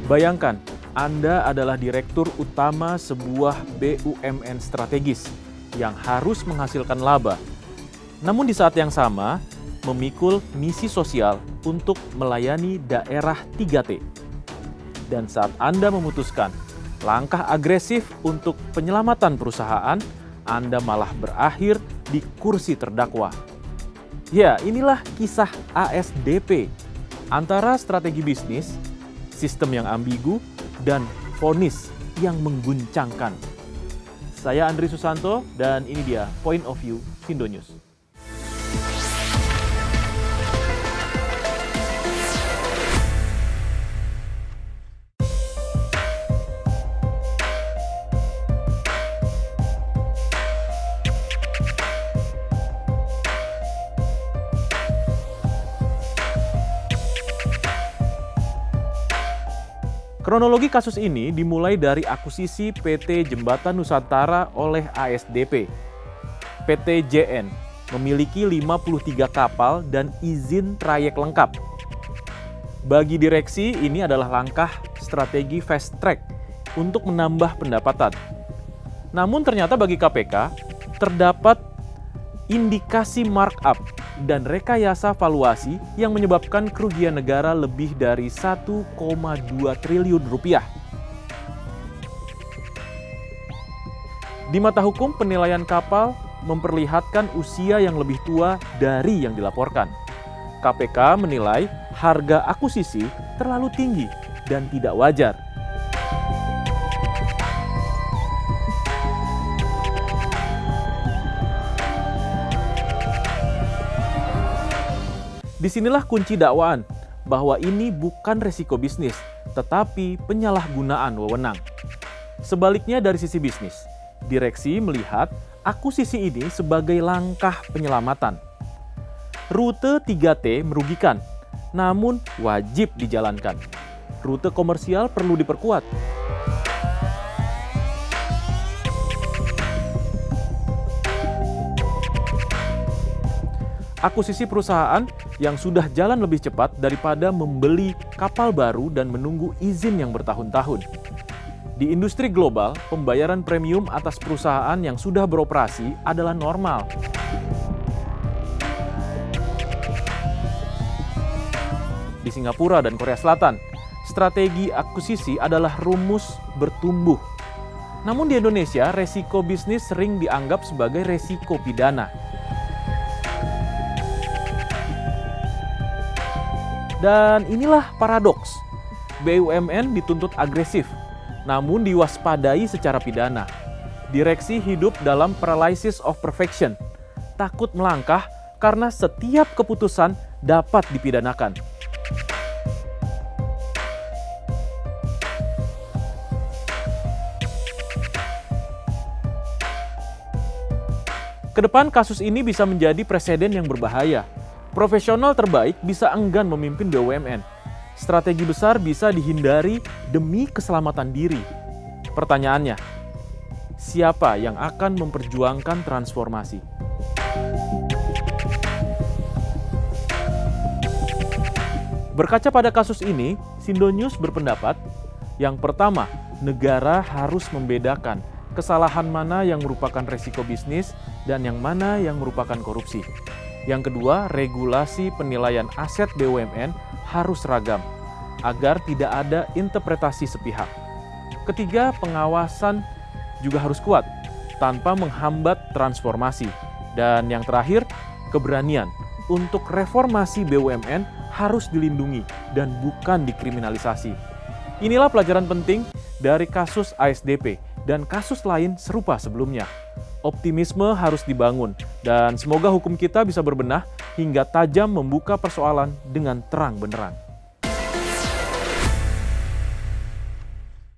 Bayangkan, Anda adalah direktur utama sebuah BUMN strategis yang harus menghasilkan laba. Namun di saat yang sama, memikul misi sosial untuk melayani daerah 3T. Dan saat Anda memutuskan langkah agresif untuk penyelamatan perusahaan, Anda malah berakhir di kursi terdakwa. Ya, inilah kisah ASDP, antara strategi bisnis, sistem yang ambigu, dan vonis yang mengguncangkan. Saya Andri Susanto dan ini dia Point of View Sindo News. Kronologi kasus ini dimulai dari akuisisi PT Jembatan Nusantara oleh ASDP. PT JN memiliki 53 kapal dan izin trayek lengkap. Bagi direksi, ini adalah langkah strategi fast track untuk menambah pendapatan. Namun ternyata bagi KPK, terdapat indikasi markup dan rekayasa valuasi yang menyebabkan kerugian negara lebih dari 1,2 triliun rupiah. Di mata hukum, penilaian kapal memperlihatkan usia yang lebih tua dari yang dilaporkan. KPK menilai harga akuisisi terlalu tinggi dan tidak wajar. Disinilah kunci dakwaan, bahwa ini bukan resiko bisnis, tetapi penyalahgunaan wewenang. Sebaliknya dari sisi bisnis, direksi melihat akuisisi ini sebagai langkah penyelamatan. Rute 3T merugikan, namun wajib dijalankan. Rute komersial perlu diperkuat. Akuisisi perusahaan yang sudah jalan lebih cepat daripada membeli kapal baru dan menunggu izin yang bertahun-tahun. Di industri global, pembayaran premium atas perusahaan yang sudah beroperasi adalah normal. Di Singapura dan Korea Selatan, strategi akuisisi adalah rumus bertumbuh. Namun di Indonesia, resiko bisnis sering dianggap sebagai resiko pidana. Dan inilah paradoks. BUMN dituntut agresif, namun diwaspadai secara pidana. Direksi hidup dalam paralysis of perfection, takut melangkah karena setiap keputusan dapat dipidanakan. Kedepan kasus ini bisa menjadi preseden yang berbahaya. Profesional terbaik bisa enggan memimpin BUMN. Strategi besar bisa dihindari demi keselamatan diri. Pertanyaannya, siapa yang akan memperjuangkan transformasi? Berkaca pada kasus ini, Sindo News berpendapat, yang pertama, negara harus membedakan kesalahan mana yang merupakan resiko bisnis dan yang mana yang merupakan korupsi. Yang kedua, regulasi penilaian aset BUMN harus ragam, agar tidak ada interpretasi sepihak. Ketiga, pengawasan juga harus kuat, tanpa menghambat transformasi. Dan yang terakhir, keberanian untuk reformasi BUMN harus dilindungi dan bukan dikriminalisasi. Inilah pelajaran penting dari kasus ASDP dan kasus lain serupa sebelumnya. Optimisme harus dibangun, dan semoga hukum kita bisa berbenah hingga tajam membuka persoalan dengan terang benderang.